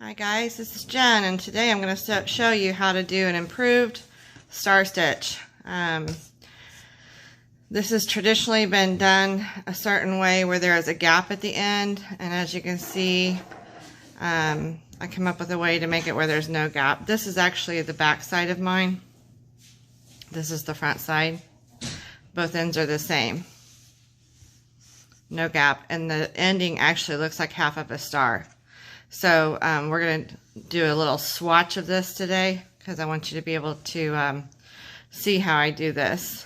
Hi guys, this is Jen, and today I'm going to show you how to do an improved star stitch. This has traditionally been done a certain way where there is a gap at the end, and as you can see, I come up with a way to make it where there's no gap. This is actually the back side of mine. This is the front side. Both ends are the same. No gap, and the ending actually looks like half of a star. So we're going to do a little swatch of this today because I want you to be able to see how I do this.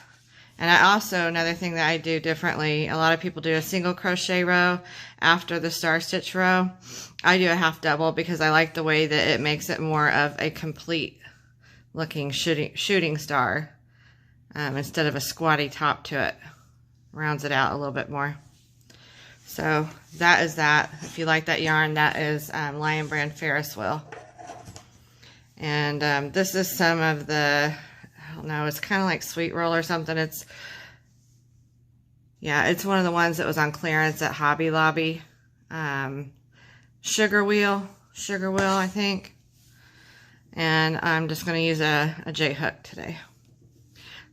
And I also, another thing that I do differently, a lot of people do a single crochet row after the star stitch row. I do a half double because I like the way that it makes it more of a complete looking shooting star instead of a squatty top to it. Rounds it out a little bit more. So that is that. If you like that yarn, that is Lion Brand Ferris Wheel. And this is some of the, I don't know, it's kind of like Sweet Roll or something. It's one of the ones that was on clearance at Hobby Lobby. Sugar Wheel, I think. And I'm just going to use a J-hook today.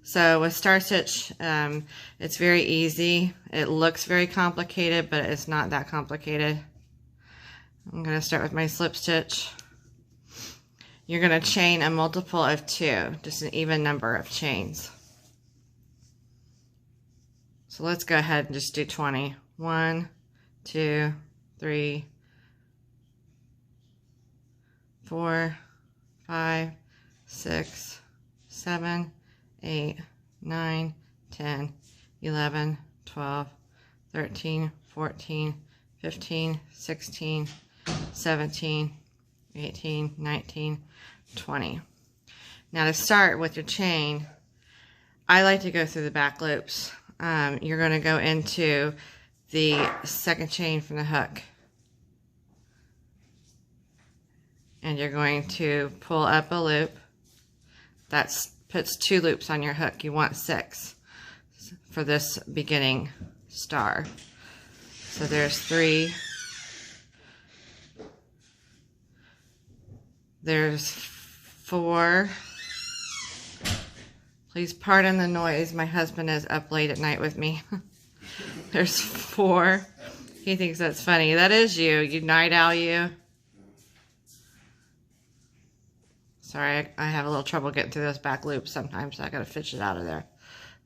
So with star stitch, it's very easy. It looks very complicated, but it's not that complicated. I'm going to start with my slip stitch. You're going to chain a multiple of 2, just an even number of chains. So let's go ahead and just do 20. 1, 2, 3, 4, 5, 6, 7, 8, 9, 10, 11, 12, 13, 14, 15, 16, 17, 18, 19, 20. Now to start with your chain, I like to go through the back loops. You're going to go into the second chain from the hook. And you're going to pull up a loop. That puts 2 loops on your hook. You want 6 for this beginning star. So there's 3. There's 4. Please pardon the noise. My husband is up late at night with me. There's 4. He thinks that's funny. That is you. You night owl, you. Sorry, I have a little trouble getting through those back loops sometimes. So I got to fish it out of there.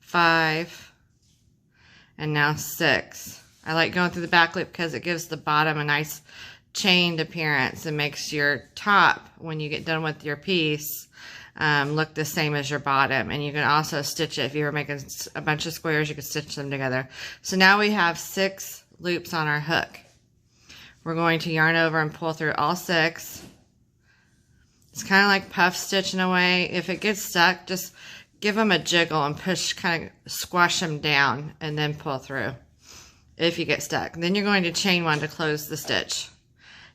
5. And now 6. I like going through the back loop because it gives the bottom a nice chained appearance and makes your top, when you get done with your piece, look the same as your bottom. And you can also stitch it. If you were making a bunch of squares, you could stitch them together. So now we have 6 loops on our hook. We're going to yarn over and pull through all 6. It's kind of like puff stitch in a way. If it gets stuck, just give them a jiggle and push, kind of squash them down and then pull through if you get stuck. Then you're going to chain 1 to close the stitch.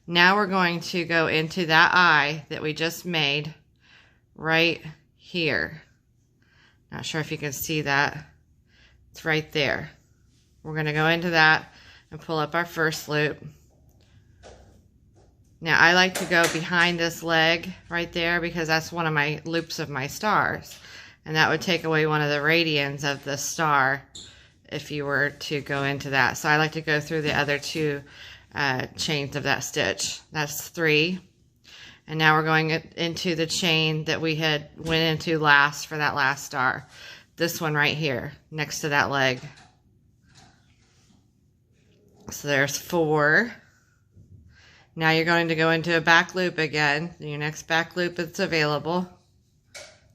Now we're going to go into that eye that we just made right here. Not sure if you can see that. It's right there. We're going to go into that and pull up our first loop. Now I like to go behind this leg right there because that's one of my loops of my stars. And that would take away one of the radians of the star if you were to go into that. So I like to go through the other 2 chains of that stitch. That's 3. And now we're going into the chain that we had went into last for that last star. This one right here next to that leg. So there's 4. Now you're going to go into a back loop again. Your next back loop that's available.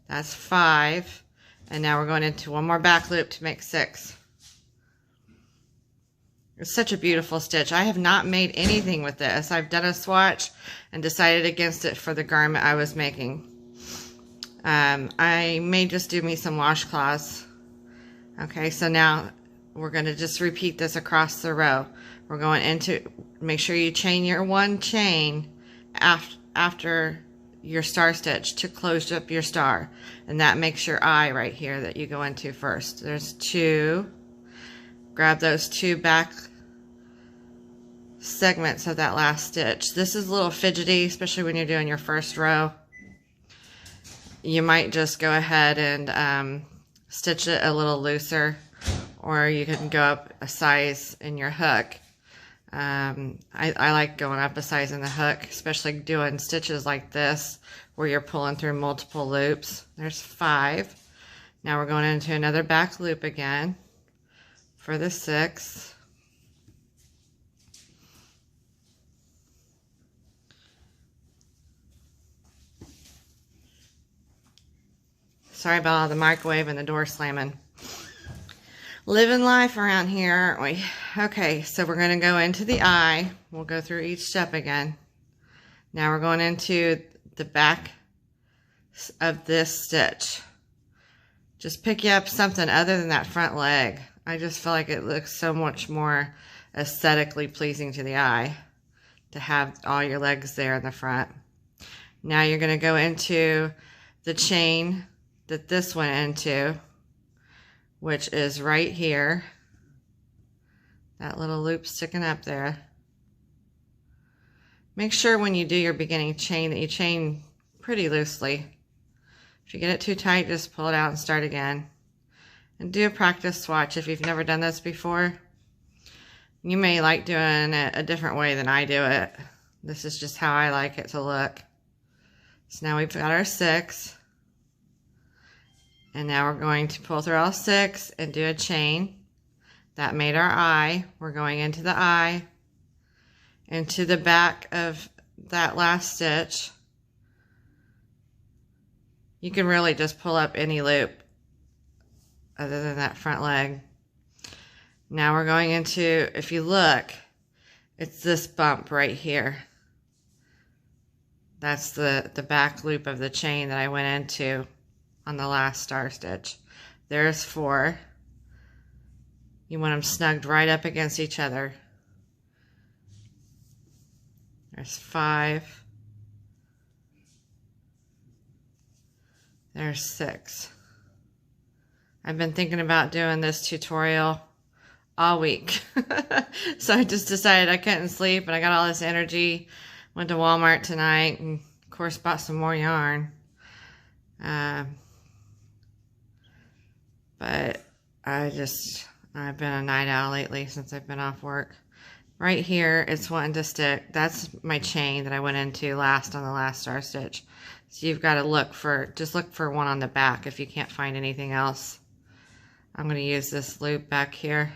That's 5. And now we're going into one more back loop to make 6. It's such a beautiful stitch. I have not made anything with this. I've done a swatch and decided against it for the garment I was making. I may just do me some washcloths. Okay, so now we're going to just repeat this across the row. We're going into, make sure you chain your 1 chain after your star stitch to close up your star. And that makes your eye right here that you go into first. There's 2. Grab those 2 back segments of that last stitch. This is a little fidgety, especially when you're doing your first row. You might just go ahead and stitch it a little looser, or you can go up a size in your hook. I like going up a size in the hook, especially doing stitches like this where you're pulling through multiple loops. There's 5. Now we're going into another back loop again for the 6th. Sorry about all the microwave and the door slamming. Living life around here, aren't we? Okay, so we're going to go into the eye. We'll go through each step again. Now we're going into the back of this stitch. Just pick you up something other than that front leg. I just feel like it looks so much more aesthetically pleasing to the eye to have all your legs there in the front. Now you're going to go into the chain that this went into, which is right here. That little loop sticking up there. Make sure when you do your beginning chain that you chain pretty loosely. If you get it too tight, just pull it out and start again. And do a practice swatch if you've never done this before. You may like doing it a different way than I do it. This is just how I like it to look. So now we've got our 6. And now we're going to pull through all 6 and do a chain. That made our eye. We're going into the eye, into the back of that last stitch. You can really just pull up any loop other than that front leg. Now we're going into, if you look, it's this bump right here. That's the back loop of the chain that I went into on the last star stitch. There's 4. You want them snugged right up against each other. There's 5. There's 6. I've been thinking about doing this tutorial all week. So I just decided I couldn't sleep and I got all this energy. Went to Walmart tonight and of course bought some more yarn. But I've been a night owl lately since I've been off work. Right here, it's wanting to stick. That's my chain that I went into last on the last star stitch. So you've got to just look for one on the back if you can't find anything else. I'm going to use this loop back here.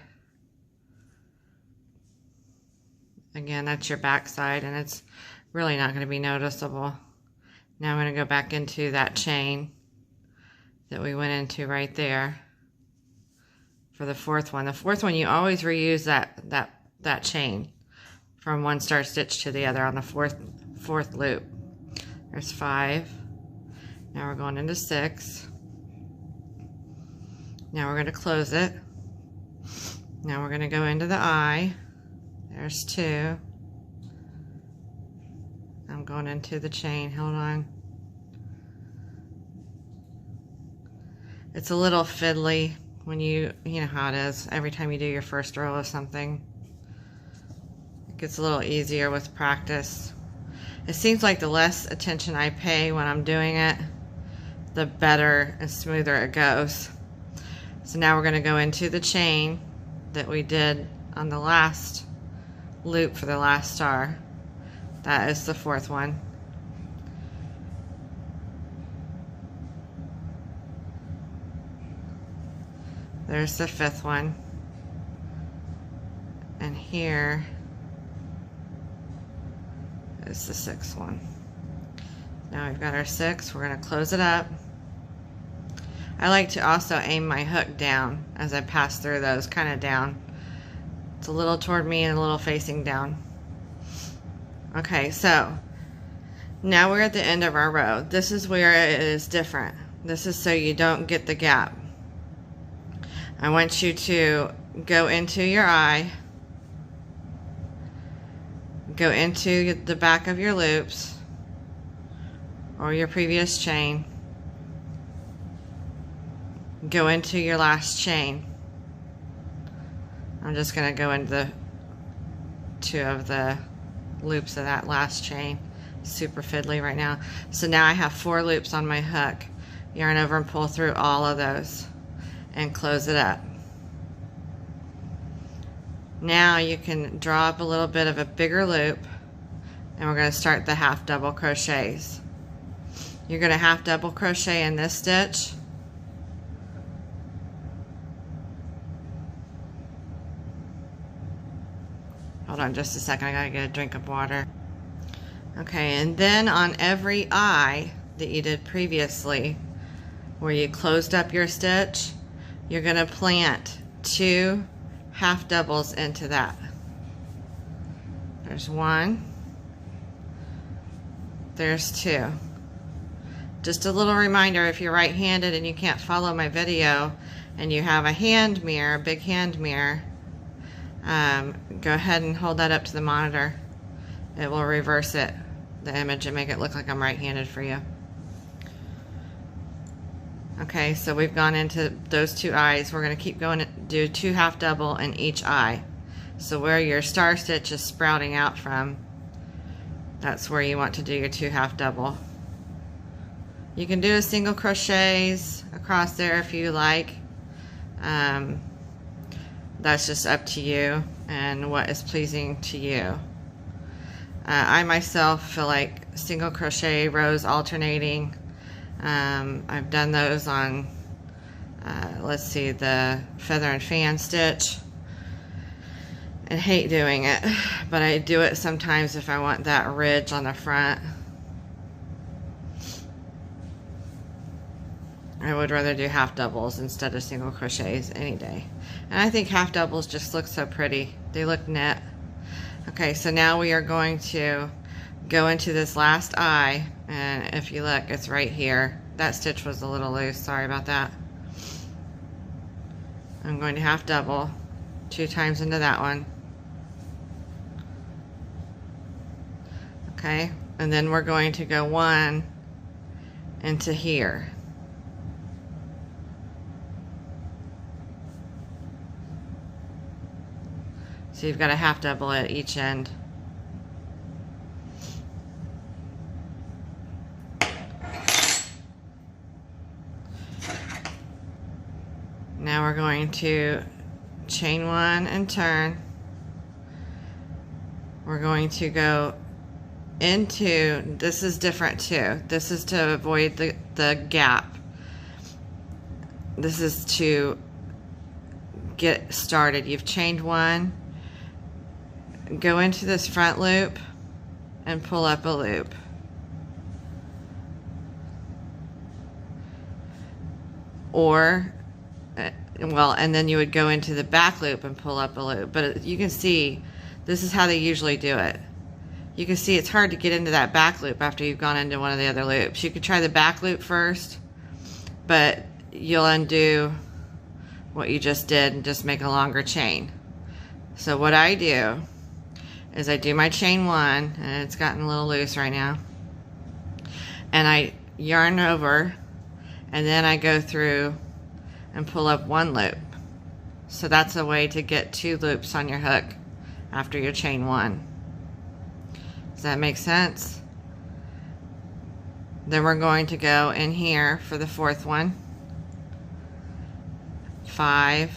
Again, that's your back side, and it's really not going to be noticeable. Now I'm going to go back into that chain that we went into right there for the 4th one. The 4th one, you always reuse that chain from one star stitch to the other on the fourth loop. There's 5. Now we're going into 6. Now we're going to close it. Now we're going to go into the eye. There's 2. I'm going into the chain. Hold on. It's a little fiddly when you know how it is. Every time you do your first row of something, it gets a little easier with practice. It seems like the less attention I pay when I'm doing it, the better and smoother it goes. So now we're going to go into the chain that we did on the last loop for the last star. That is the 4th one. There's the 5th one. And here is the 6th one. Now we've got our 6. We're going to close it up. I like to also aim my hook down as I pass through those, kind of down. It's a little toward me and a little facing down. Okay, so now we're at the end of our row. This is where it is different. This is so you don't get the gap. I want you to go into your eye, go into the back of your loops or your previous chain, go into your last chain. I'm just going to go into 2 of the loops of that last chain. Super fiddly right now. So now I have 4 loops on my hook. Yarn over and pull through all of those and close it up. Now you can draw up a little bit of a bigger loop, and we're going to start the half double crochets. You're going to half double crochet in this stitch. Hold on just a second, I gotta get a drink of water. Okay, and then on every eye that you did previously, where you closed up your stitch, you're gonna plant 2 half doubles into that. There's 1, there's 2. Just a little reminder, if you're right-handed and you can't follow my video and you have a hand mirror, a big hand mirror, go ahead and hold that up to the monitor. It will reverse it, the image, and make it look like I'm right-handed for you. Okay, so we've gone into those 2 eyes. We're going to keep going and do 2 half double in each eye. So where your star stitch is sprouting out from, that's where you want to do your 2 half double. You can do a single crochets across there if you like. That's just up to you and what is pleasing to you. I myself feel like single crochet rows alternating. I've done those on, let's see, the feather and fan stitch. I hate doing it, but I do it sometimes if I want that ridge on the front. I would rather do half doubles instead of single crochets any day. And I think half doubles just look so pretty. They look knit. Okay, so now we are going to go into this last eye, and if you look, it's right here. That stitch was a little loose, sorry about that. I'm going to half double 2 times into that one. Okay, and then we're going to go 1 into here. So you've got a half double at each end. Now we're going to chain 1 and turn. We're going to go into, this is different too. This is to avoid the gap. This is to get started. You've chained 1. Go into this front loop and pull up a loop. Or, well, and then you would go into the back loop and pull up a loop. But you can see, this is how they usually do it. You can see it's hard to get into that back loop after you've gone into one of the other loops. You could try the back loop first, but you'll undo what you just did and just make a longer chain. So what I do is I do my chain 1, and it's gotten a little loose right now, and I yarn over, and then I go through and pull up 1 loop. So that's a way to get 2 loops on your hook after your chain 1. Does that make sense? Then we're going to go in here for the 4th one, 5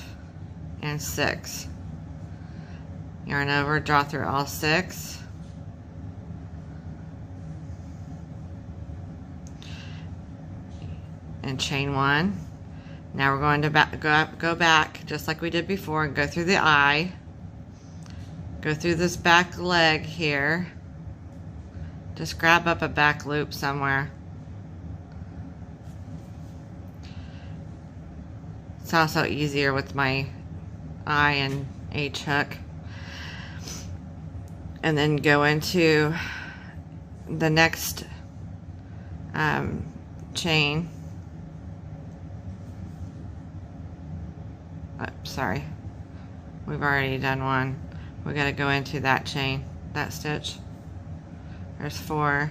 and 6. Yarn over, draw through all 6. And chain 1. Now we're going to go back just like we did before and go through the eye. Go through this back leg here. Just grab up a back loop somewhere. It's also easier with my I and H hook. And then go into the next chain. Sorry, we've already done 1. We got to go into that chain, that stitch. There's 4,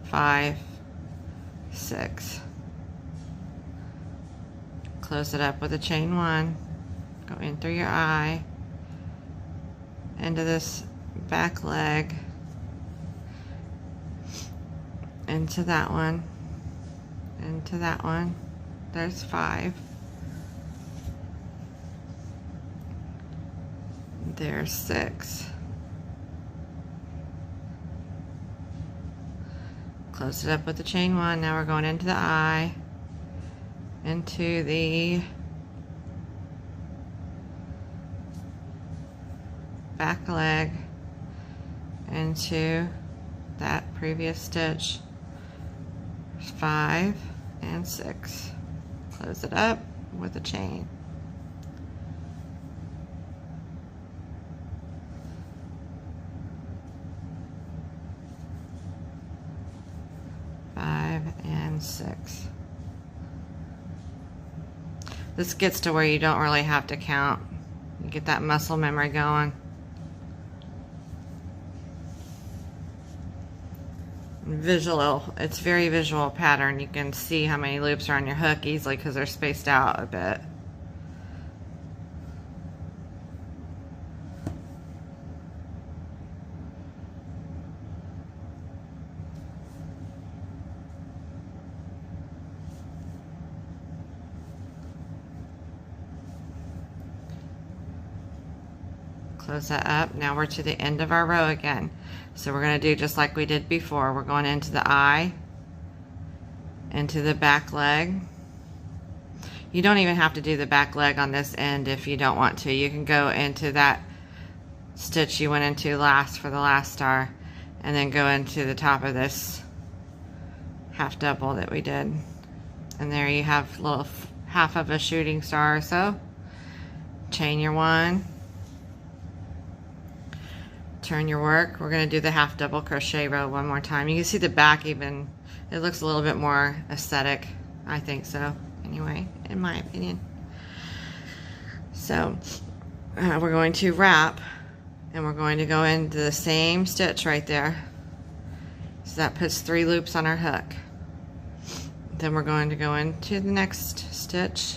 5, 6. Close it up with a chain 1. Go in through your eye, into this back leg into that one, into that one. There's 5. There's 6. Close it up with the chain 1. Now we're going into the eye, into the back leg, into that previous stitch. 5 and 6. Close it up with a chain. And 6. This gets to where you don't really have to count. You get that muscle memory going. Visual, it's very visual pattern. You can see how many loops are on your hook easily because they're spaced out a bit. Close that up. Now we're to the end of our row again. So we're going to do just like we did before. We're going into the eye, into the back leg. You don't even have to do the back leg on this end if you don't want to. You can go into that stitch you went into last for the last star and then go into the top of this half double that we did. And there you have a little half of a shooting star or so. Chain your 1. Turn your work. We're going to do the half double crochet row one more time. You can see the back even, it looks a little bit more aesthetic. I think so, anyway, in my opinion. So we're going to wrap and we're going to go into the same stitch right there. So that puts 3 loops on our hook. Then we're going to go into the next stitch.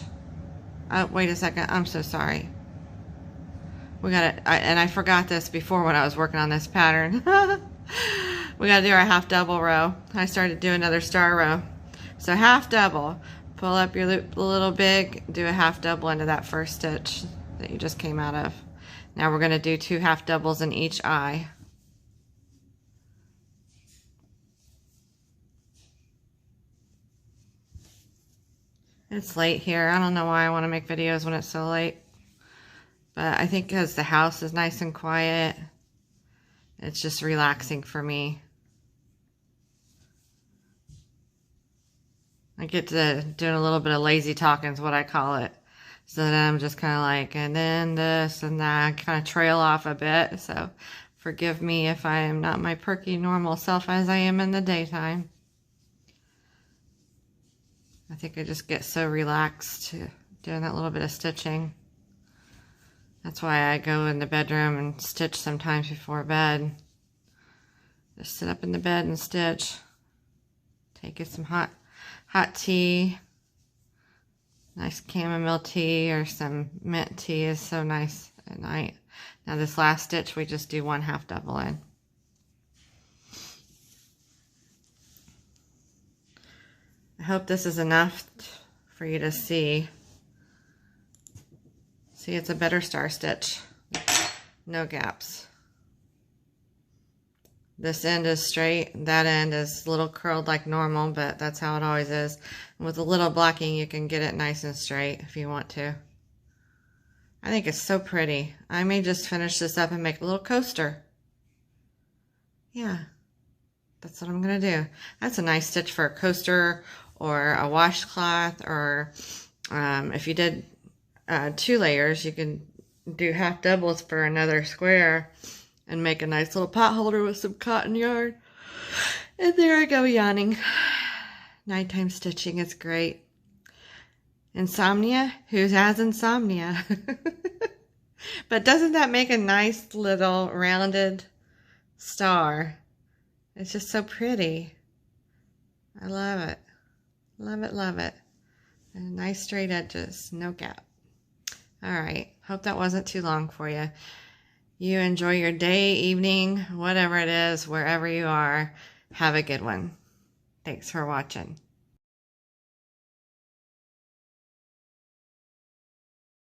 Oh, wait a second, I'm so sorry. We got it, and I forgot this before when I was working on this pattern. We got to do our half double row. I started doing another star row. So half double, pull up your loop a little big, do a half double into that first stitch that you just came out of. Now we're going to do 2 half doubles in each eye. It's late here. I don't know why I want to make videos when it's so late. But I think because the house is nice and quiet, it's just relaxing for me. I get to doing a little bit of lazy talking is what I call it. So then I'm just kind of like, and then this and that, I kind of trail off a bit. So forgive me if I am not my perky normal self as I am in the daytime. I think I just get so relaxed doing that little bit of stitching. That's why I go in the bedroom and stitch sometimes before bed. Just sit up in the bed and stitch. Take you some hot tea. Nice chamomile tea or some mint tea is so nice at night. Now this last stitch we just do 1 half double in. I hope this is enough for you to see. See, it's a better star stitch. No gaps. This end is straight. That end is a little curled like normal, but that's how it always is. And with a little blocking, you can get it nice and straight if you want to. I think it's so pretty. I may just finish this up and make a little coaster. Yeah, that's what I'm going to do. That's a nice stitch for a coaster or a washcloth, or if you did 2 layers, you can do half doubles for another square and make a nice little pot holder with some cotton yarn. And there I go yawning. Nighttime stitching is great. Insomnia? Who has insomnia? But doesn't that make a nice little rounded star? It's just so pretty. I love it. Love it, love it. And nice straight edges, no gap. All right, hope that wasn't too long for you. You enjoy your day, evening, whatever it is, wherever you are. Have a good one. Thanks for watching.